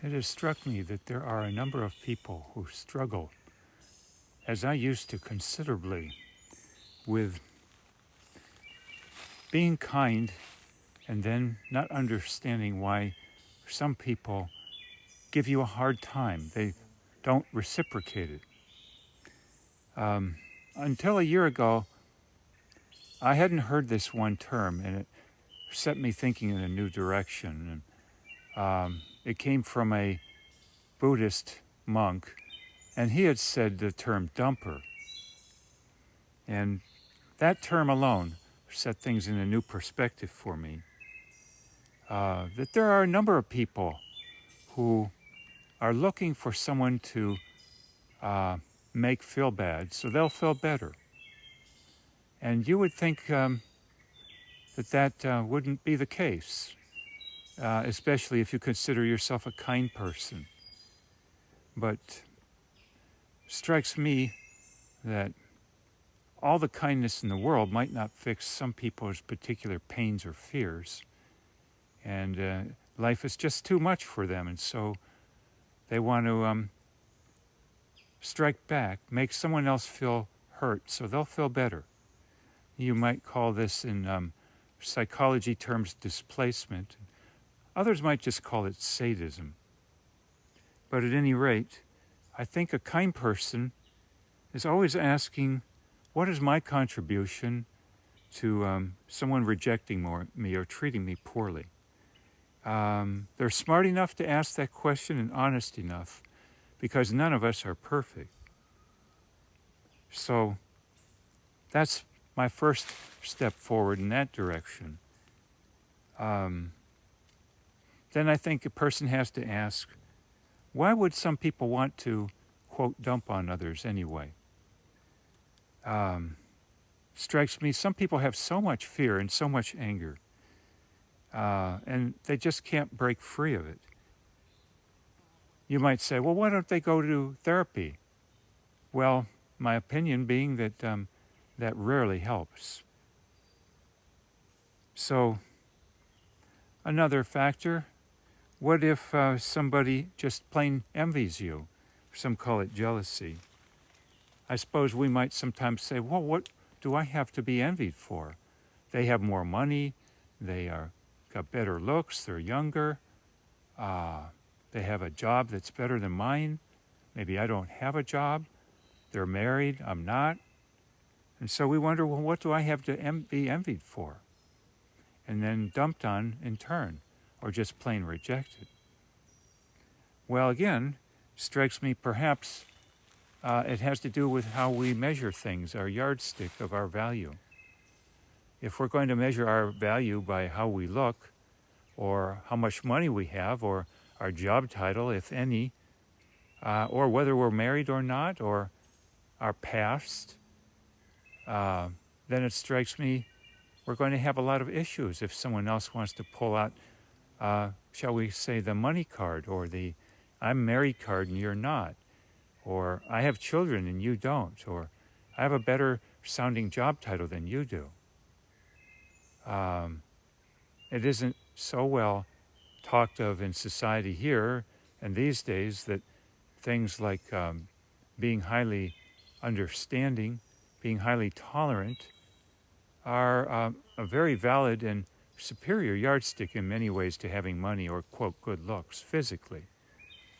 It has struck me that there are a number of people who struggle, as I used to considerably, with being kind and then not understanding why some people give you a hard time. They don't reciprocate it. Until a year ago, I hadn't heard this one term, and it set me thinking in a new direction. It came from a Buddhist monk, and he had said the term dumper. And that term alone set things in a new perspective for me. That there are a number of people who are looking for someone to make feel bad, so they'll feel better. And you would think that wouldn't be the case, especially if you consider yourself a kind person. But it strikes me that all the kindness in the world might not fix some people's particular pains or fears. And life is just too much for them, and so they want to strike back, make someone else feel hurt, so they'll feel better. You might call this in psychology terms displacement. Others might just call it sadism. But at any rate, I think a kind person is always asking, what is my contribution to someone rejecting me or treating me poorly? They're smart enough to ask that question and honest enough, because none of us are perfect. So that's my first step forward in that direction. Then I think a person has to ask, why would some people want to, quote, dump on others anyway? Strikes me, some people have so much fear and so much anger, and they just can't break free of it. You might say, well, why don't they go to therapy? Well, my opinion being that that rarely helps. So, another factor, what if somebody just plain envies you? Some call it jealousy. I suppose we might sometimes say, well, what do I have to be envied for? They have more money, they got better looks, they're younger, they have a job that's better than mine. Maybe I don't have a job. They're married, I'm not. And so we wonder, well, what do I have to be envied for? And then dumped on in turn, or just plain rejected. Well, again, strikes me perhaps it has to do with how we measure things, our yardstick of our value. If we're going to measure our value by how we look, or how much money we have, or our job title, if any, or whether we're married or not, or our past, then it strikes me we're going to have a lot of issues if someone else wants to pull out, shall we say, the money card, or the I'm married card and you're not, or I have children and you don't, or I have a better sounding job title than you do. It isn't so well talked of in society here and these days that things like being highly understanding, being highly tolerant, are a very valid and superior yardstick in many ways to having money or, quote, good looks physically,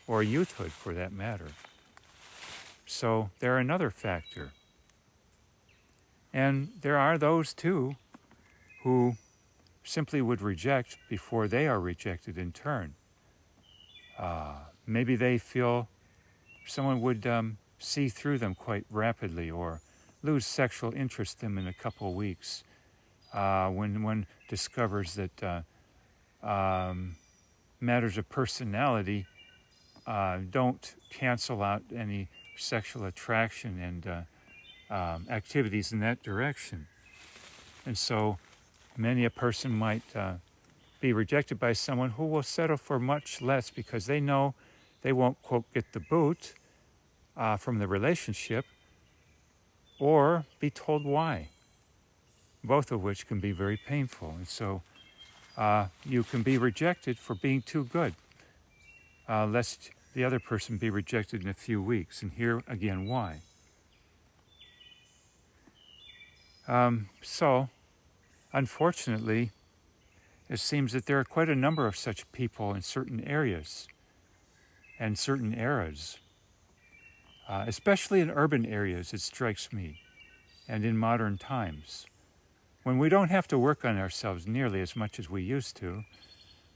or youthhood for that matter. So they're another factor. And there are those, too, who simply would reject before they are rejected in turn. Maybe they feel someone would see through them quite rapidly, or lose sexual interest in them in a couple of weeks when one discovers that matters of personality don't cancel out any sexual attraction and activities in that direction. And so many a person might be rejected by someone who will settle for much less because they know they won't, quote, get the boot from the relationship, or be told why, both of which can be very painful. And so you can be rejected for being too good. lest the other person be rejected in a few weeks. And here again, why? So, unfortunately, it seems that there are quite a number of such people in certain areas and certain eras, especially in urban areas, it strikes me, and in modern times, when we don't have to work on ourselves nearly as much as we used to,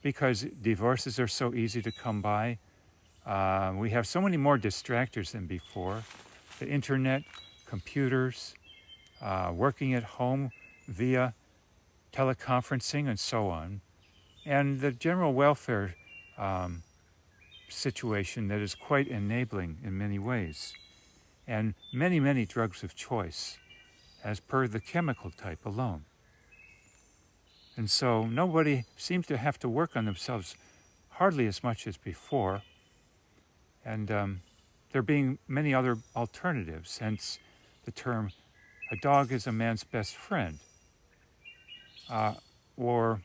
because divorces are so easy to come by. We have so many more distractors than before. The internet, computers, working at home via teleconferencing and so on, and the general welfare situation that is quite enabling in many ways, and many, many drugs of choice as per the chemical type alone. And so nobody seems to have to work on themselves hardly as much as before, and there being many other alternatives, hence the term, a dog is a man's best friend, or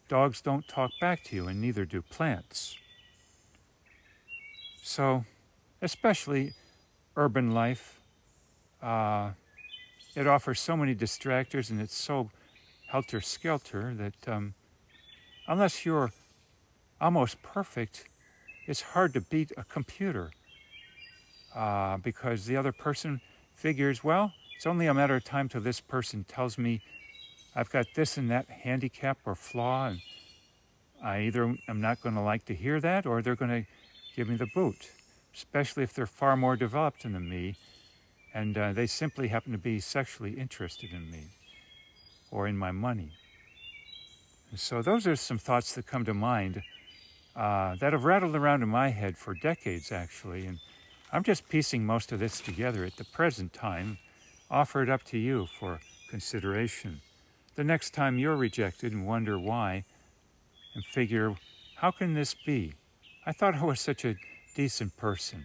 dogs don't talk back to you and neither do plants. So, especially urban life, it offers so many distractors and it's so helter-skelter that unless you're almost perfect, it's hard to beat a computer because the other person figures, well, it's only a matter of time till this person tells me I've got this and that handicap or flaw, and I either am not going to like to hear that or they're going to give me the boot, especially if they're far more developed than me and they simply happen to be sexually interested in me or in my money. And so those are some thoughts that come to mind that have rattled around in my head for decades, actually, and I'm just piecing most of this together at the present time, offer it up to you for consideration. The next time you're rejected and wonder why, and figure, how can this be? I thought I was such a decent person.